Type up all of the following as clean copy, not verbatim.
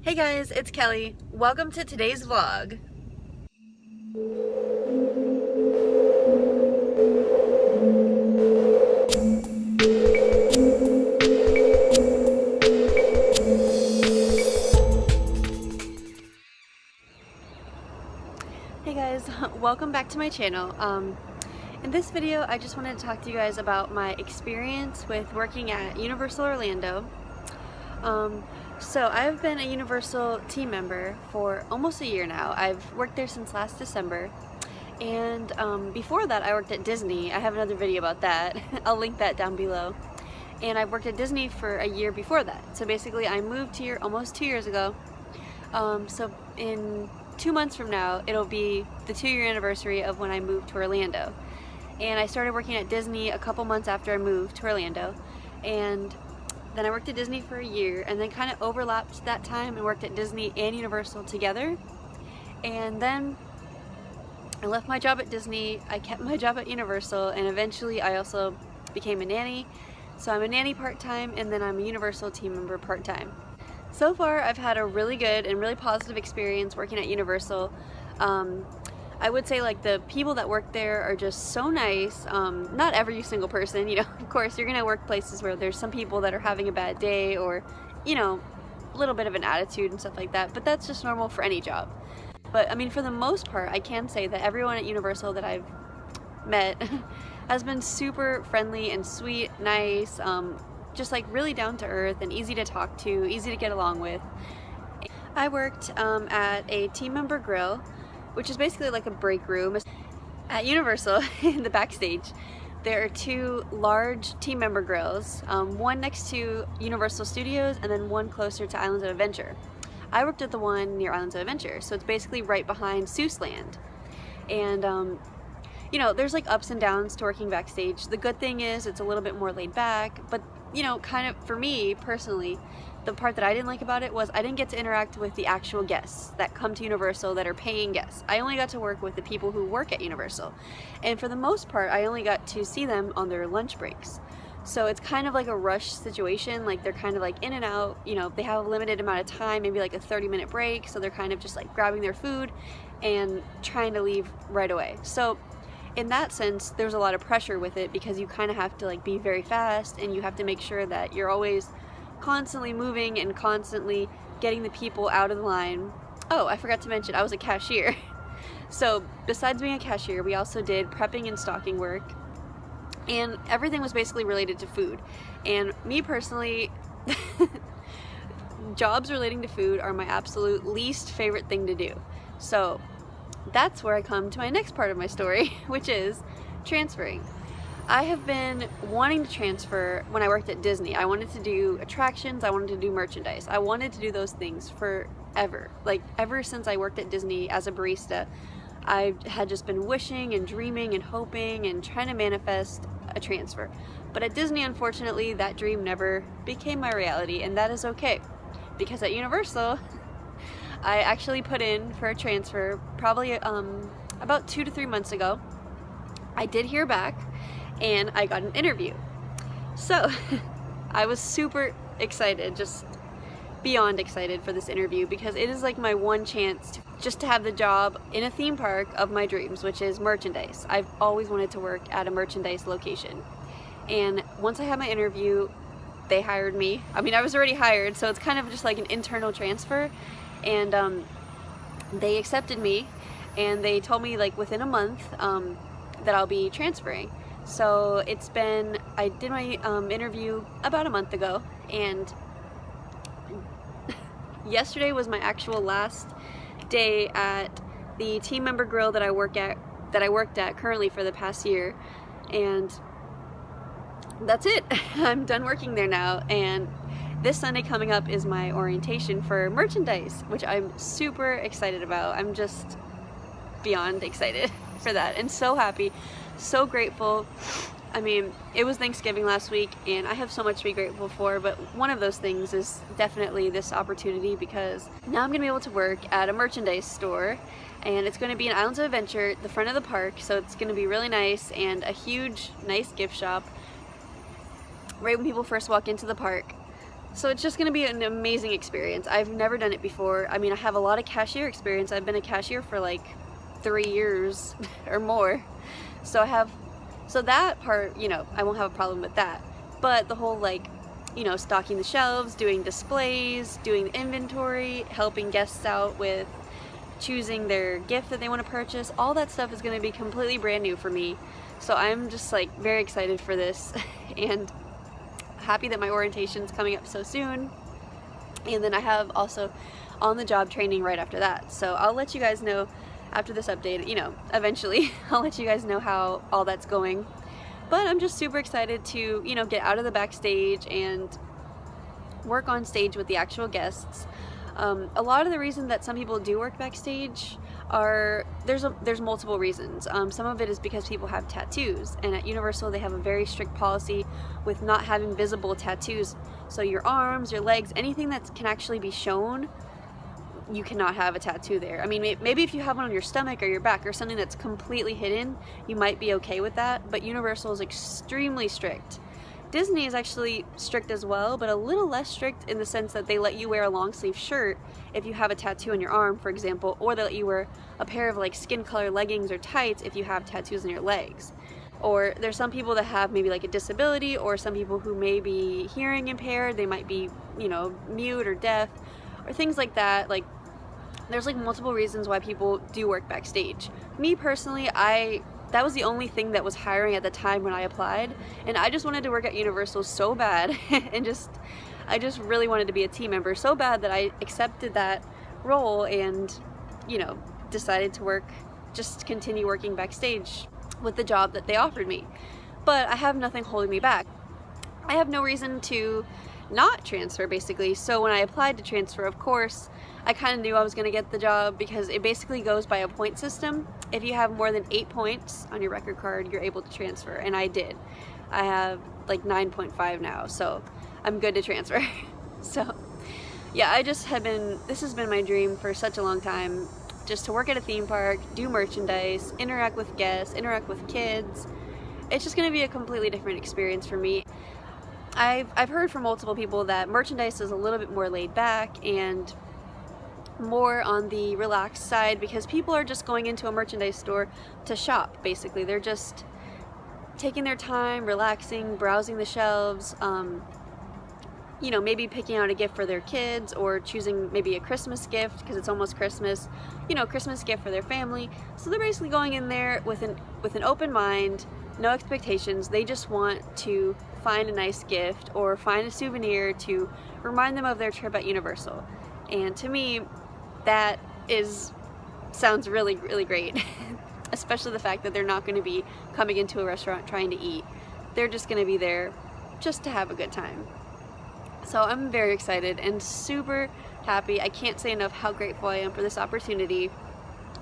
Hey guys, it's Kelly. Welcome to today's vlog. Hey guys, welcome back to my channel. In this video, I just wanted to talk to you guys about my experience with working at Universal Orlando. So I've been a Universal team member for almost a year now. I've worked there since last December. And before that, I worked at Disney. I have another video about that. I'll link that down below. And I've worked at Disney for a year before that. So basically, I moved here almost 2 years ago. So in 2 months from now, it'll be the 2-year anniversary of when I moved to Orlando. And I started working at Disney a couple months after I moved to Orlando. And then I worked at Disney for a year and then kind of overlapped that time and worked at Disney and Universal together. And then I left my job at Disney, I kept my job at Universal, and eventually I also became a nanny. So I'm a nanny part-time, and then I'm a Universal team member part-time. So far I've had a really good and really positive experience working at Universal. I would say like the people that work there are just so nice. Not every single person, you know, of course you're gonna work places where there's some people that are having a bad day or, you know, a little bit of an attitude and stuff like that, but that's just normal for any job. But I mean, for the most part, I can say that everyone at Universal that I've met has been super friendly and sweet, nice, just like really down to earth and easy to talk to, easy to get along with. I worked at a team member grill, which is basically like a break room. At Universal, in the backstage, there are 2 large team member grills, one next to Universal Studios and then one closer to Islands of Adventure. I worked at the one near Islands of Adventure, so it's basically right behind Seuss Land. And you know, there's like ups and downs to working backstage. The good thing is it's a little bit more laid back, but you know, kind of for me personally, the part that I didn't like about it was I didn't get to interact with the actual guests that come to Universal that are paying guests. I only got to work with the people who work at Universal. And for the most part, I only got to see them on their lunch breaks. So it's kind of like a rush situation, like they're kind of like in and out, you know, they have a limited amount of time, maybe like a 30-minute break, so they're kind of just like grabbing their food and trying to leave right away. So in that sense, there's a lot of pressure with it because you kind of have to like be very fast and you have to make sure that you're always constantly moving and constantly getting the people out of the line. Oh, I forgot to mention, I was a cashier. So besides being a cashier, we also did prepping and stocking work, and everything was basically related to food. And me personally, jobs relating to food are my absolute least favorite thing to do. So that's where I come to my next part of my story, which is transferring. I have been wanting to transfer when I worked at Disney. I wanted to do attractions, I wanted to do merchandise. I wanted to do those things forever. Like ever since I worked at Disney as a barista, I had just been wishing and dreaming and hoping and trying to manifest a transfer. But at Disney, unfortunately, that dream never became my reality, and that is okay. Because at Universal, I actually put in for a transfer probably about 2 to 3 months ago. I did hear back, and I got an interview. So I was super excited, just beyond excited for this interview, because it is like my one chance to have the job in a theme park of my dreams, which is merchandise. I've always wanted to work at a merchandise location. And once I had my interview, they hired me. I mean, I was already hired, so it's kind of just like an internal transfer. And they accepted me, and they told me like within a month that I'll be transferring. So it's been, I did my interview about a month ago, and yesterday was my actual last day at the team member grill that I worked at currently for the past year. And that's it. I'm done working there now, and this Sunday coming up is my orientation for merchandise, which I'm super excited about. I'm just beyond excited for that and so happy, so grateful. I mean, it was Thanksgiving last week, and I have so much to be grateful for, but one of those things is definitely this opportunity, because now I'm gonna be able to work at a merchandise store, and it's gonna be in Islands of Adventure, the front of the park, so it's gonna be really nice, and a huge, nice gift shop right when people first walk into the park. So it's just going to be an amazing experience. I've never done it before. I mean, I have a lot of cashier experience. I've been a cashier for like 3 years or more. So so that part, you know, I won't have a problem with that. But the whole, like, you know, stocking the shelves, doing displays, doing inventory, helping guests out with choosing their gift that they want to purchase, all that stuff is going to be completely brand new for me. So I'm just like very excited for this and happy that my orientation is coming up so soon. And then I have also on-the-job training right after that. So I'll let you guys know after this update, you know, eventually I'll let you guys know how all that's going. But I'm just super excited to, you know, get out of the backstage and work on stage with the actual guests. A lot of the reason that some people do work backstage are, there's multiple reasons. Some of it is because people have tattoos, and at Universal they have a very strict policy with not having visible tattoos. So your arms, your legs, anything that can actually be shown, you cannot have a tattoo there. I mean, maybe if you have one on your stomach or your back or something that's completely hidden, you might be okay with that, but Universal is extremely strict. Disney is actually strict as well, but a little less strict in the sense that they let you wear a long sleeve shirt if you have a tattoo on your arm, for example, or they let you wear a pair of like skin color leggings or tights if you have tattoos on your legs. Or there's some people that have maybe like a disability, or some people who may be hearing impaired, they might be, you know, mute or deaf, or things like that. Like, there's like multiple reasons why people do work backstage. Me personally, that was the only thing that was hiring at the time when I applied, and I just wanted to work at Universal so bad and I just really wanted to be a team member so bad that I accepted that role and, you know, decided to just continue working backstage with the job that they offered me. But I have nothing holding me back. I have no reason to not transfer, basically. So when I applied to transfer, of course, I kind of knew I was going to get the job because it basically goes by a point system. If you have more than 8 points on your record card, you're able to transfer, and I did. I have like 9.5 now, so I'm good to transfer. So yeah, this has been my dream for such a long time, just to work at a theme park, do merchandise, interact with guests, interact with kids. It's just going to be a completely different experience for me. I've heard from multiple people that merchandise is a little bit more laid back and more on the relaxed side because people are just going into a merchandise store to shop, basically. They're just taking their time, relaxing, browsing the shelves, you know, maybe picking out a gift for their kids or choosing maybe a Christmas gift because it's almost Christmas, you know, Christmas gift for their family. So they're basically going in there with an open mind, no expectations. They just want to find a nice gift or find a souvenir to remind them of their trip at Universal. And to me, that sounds really, really great. Especially the fact that they're not going to be coming into a restaurant trying to eat. They're just going to be there just to have a good time. So I'm very excited and super happy. I can't say enough how grateful I am for this opportunity.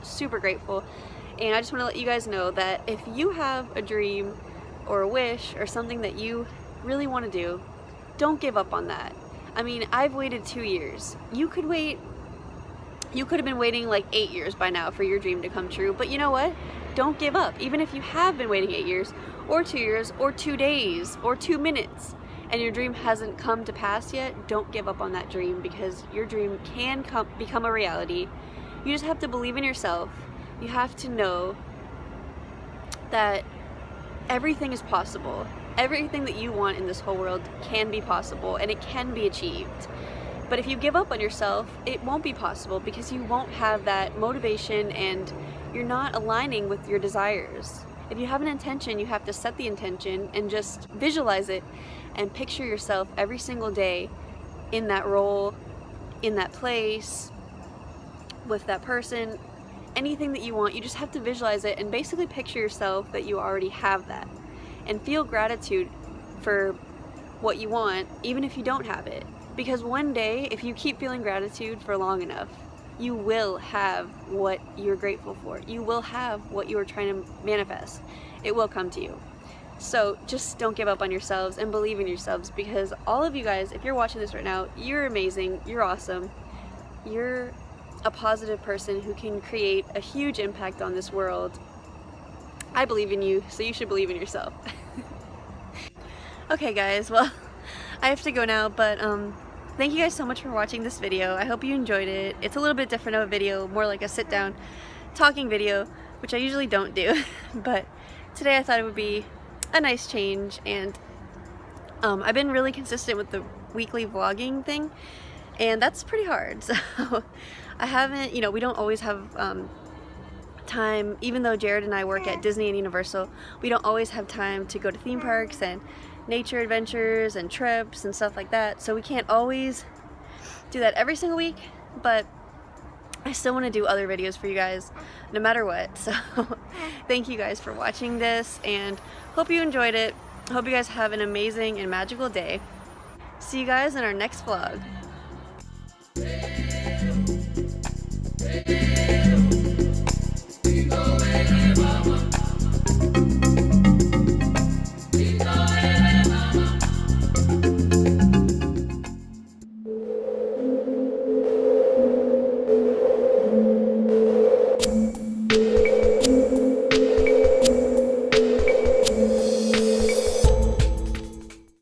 Super grateful. And I just want to let you guys know that if you have a dream or a wish or something that you really want to do, don't give up on that. I mean, I've waited 2 years. You could have been waiting like 8 years by now for your dream to come true, but you know what? Don't give up. Even if you have been waiting 8 years, or 2 years, or 2 days, or 2 minutes, and your dream hasn't come to pass yet, don't give up on that dream because your dream can become a reality. You just have to believe in yourself. You have to know that everything is possible. Everything that you want in this whole world can be possible and it can be achieved. But if you give up on yourself, it won't be possible because you won't have that motivation and you're not aligning with your desires. If you have an intention, you have to set the intention and just visualize it and picture yourself every single day in that role, in that place, with that person, anything that you want. You just have to visualize it and basically picture yourself that you already have that and feel gratitude for what you want, even if you don't have it. Because one day, if you keep feeling gratitude for long enough, you will have what you're grateful for. You will have what you are trying to manifest. It will come to you. So just don't give up on yourselves and believe in yourselves, because all of you guys, if you're watching this right now, you're amazing, you're awesome, you're a positive person who can create a huge impact on this world. I believe in you, so you should believe in yourself. Okay guys, well, I have to go now, but thank you guys so much for watching this video. I hope you enjoyed it. It's a little bit different of a video, more like a sit down talking video, which I usually don't do, but today I thought it would be a nice change. And I've been really consistent with the weekly vlogging thing, and that's pretty hard. So I haven't, you know, we don't always have time, even though Jared and I work at Disney and Universal, we don't always have time to go to theme parks and nature adventures and trips and stuff like that. So we can't always do that every single week, but I still want to do other videos for you guys no matter what. So thank you guys for watching this, and hope you enjoyed it. Hope you guys have an amazing and magical day. See you guys in our next vlog.